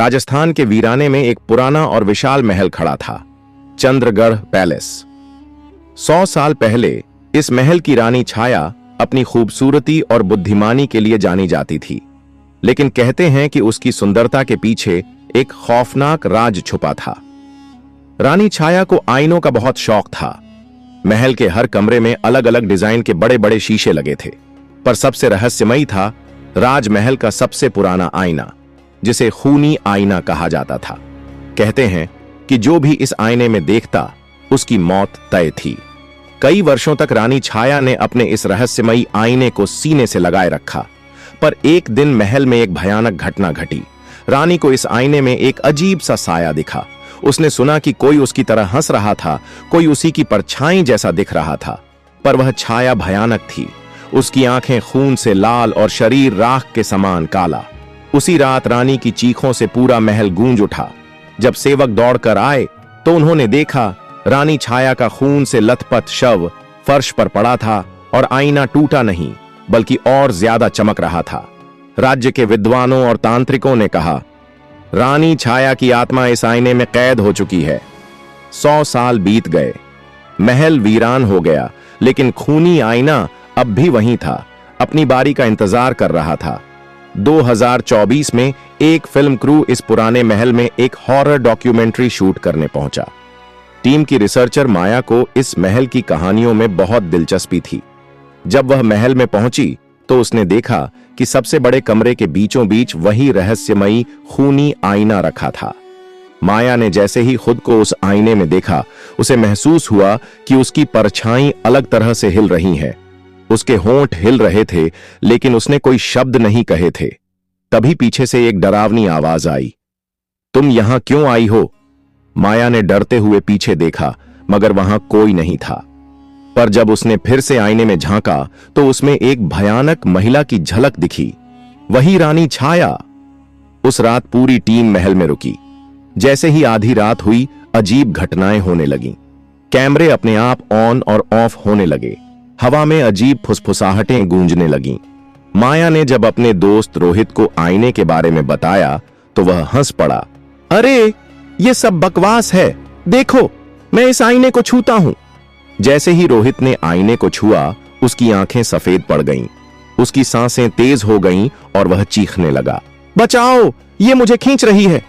राजस्थान के वीराने में एक पुराना और विशाल महल खड़ा था, चंद्रगढ़ पैलेस। 100 साल पहले इस महल की रानी छाया अपनी खूबसूरती और बुद्धिमानी के लिए जानी जाती थी, लेकिन कहते हैं कि उसकी सुंदरता के पीछे एक खौफनाक राज छुपा था। रानी छाया को आईनों का बहुत शौक था। महल के हर कमरे में अलग अलग डिजाइन के बड़े बड़े शीशे लगे थे, पर सबसे रहस्यमयी था राजमहल का सबसे पुराना आईना, जिसे खूनी आईना कहा जाता था। कहते हैं कि जो भी इस आईने में देखता उसकी मौत तय थी। कई वर्षों तक रानी छाया ने अपने इस रहस्यमयी आईने को सीने से लगाए रखा, पर एक दिन महल में एक भयानक घटना घटी। रानी को इस आईने में एक अजीब सा साया दिखा। उसने सुना कि कोई उसकी तरह हंस रहा था, कोई उसी की परछाई जैसा दिख रहा था, पर वह छाया भयानक थी। उसकी आंखें खून से लाल और शरीर राख के समान काला। उसी रात रानी की चीखों से पूरा महल गूंज उठा। जब सेवक दौड़कर आए तो उन्होंने देखा रानी छाया का खून से लथपथ शव फर्श पर पड़ा था और आईना टूटा नहीं बल्कि और ज्यादा चमक रहा था। राज्य के विद्वानों और तांत्रिकों ने कहा, रानी छाया की आत्मा इस आईने में कैद हो चुकी है। 100 साल बीत गए, महल वीरान हो गया, लेकिन खूनी आईना अब भी वहीं था, अपनी बारी का इंतजार कर रहा था। 2024 में एक फिल्म क्रू इस पुराने महल में एक हॉरर डॉक्यूमेंट्री शूट करने पहुंचा। टीम की रिसर्चर माया को इस महल की कहानियों में बहुत दिलचस्पी थी। जब वह महल में पहुंची तो उसने देखा कि सबसे बड़े कमरे के बीचों बीच वही रहस्यमयी खूनी आईना रखा था। माया ने जैसे ही खुद को उस आईने में देखा, उसे महसूस हुआ कि उसकी परछाई अलग तरह से हिल रही है। उसके होंठ हिल रहे थे, लेकिन उसने कोई शब्द नहीं कहे थे। तभी पीछे से एक डरावनी आवाज आई, तुम यहां क्यों आई हो? माया ने डरते हुए पीछे देखा, मगर वहां कोई नहीं था। पर जब उसने फिर से आईने में झांका तो उसमें एक भयानक महिला की झलक दिखी, वही रानी छाया। उस रात पूरी टीम महल में रुकी। जैसे ही आधी रात हुई, अजीब घटनाएं होने लगीं। कैमरे अपने आप ऑन और ऑफ होने लगे। हवा में अजीब फुसफुसाहटें गूंजने लगीं। माया ने जब अपने दोस्त रोहित को आईने के बारे में बताया तो वह हंस पड़ा। अरे, ये सब बकवास है, देखो मैं इस आईने को छूता हूं। जैसे ही रोहित ने आईने को छुआ, उसकी आंखें सफेद पड़ गईं, उसकी सांसें तेज हो गईं और वह चीखने लगा, बचाओ, ये मुझे खींच रही है।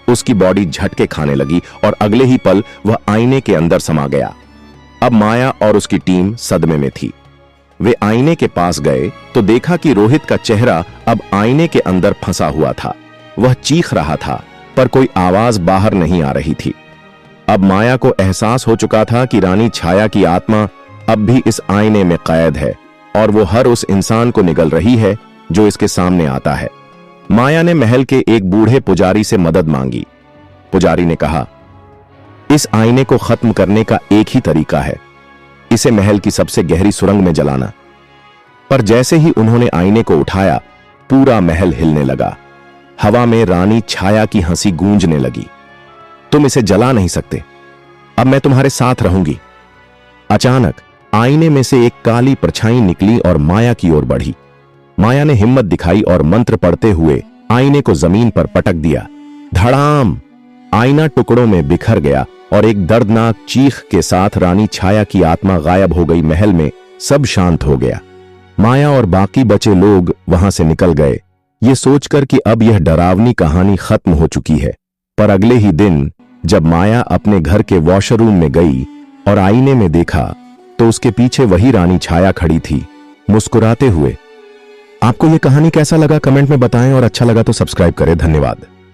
उसकी बॉडी झटके खाने लगी और अगले ही पल वह आईने के अंदर समा गया। अब माया और उसकी टीम सदमे में थी। वे आईने के पास गए तो देखा कि रोहित का चेहरा अब आईने के अंदर फंसा हुआ था। वह चीख रहा था, पर कोई आवाज बाहर नहीं आ रही थी। अब माया को एहसास हो चुका था कि रानी छाया की आत्मा अब भी इस आईने में कैद है और वो हर उस इंसान को निगल रही है जो इसके सामने आता है। माया ने महल के एक बूढ़े पुजारी से मदद मांगी। पुजारी ने कहा, इस आईने को खत्म करने का एक ही तरीका है, इसे महल की सबसे गहरी सुरंग में जलाना। पर जैसे ही उन्होंने आईने को उठाया, पूरा महल हिलने लगा। हवा में रानी छाया की हंसी गूंजने लगी, तुम इसे जला नहीं सकते, अब मैं तुम्हारे साथ रहूंगी। अचानक आईने में से एक काली परछाई निकली और माया की ओर बढ़ी। माया ने हिम्मत दिखाई और मंत्र पढ़ते हुए आईने को जमीन पर पटक दिया। धड़ाम! आईना टुकड़ों में बिखर गया और एक दर्दनाक चीख के साथ रानी छाया की आत्मा गायब हो गई। महल में सब शांत हो गया। माया और बाकी बचे लोग वहां से निकल गए, ये सोचकर कि अब यह डरावनी कहानी खत्म हो चुकी है। पर अगले ही दिन जब माया अपने घर के वॉशरूम में गई और आईने में देखा तो उसके पीछे वही रानी छाया खड़ी थी, मुस्कुराते हुए। आपको यह कहानी कैसा लगा कमेंट में बताएं और अच्छा लगा तो सब्सक्राइब करें। धन्यवाद।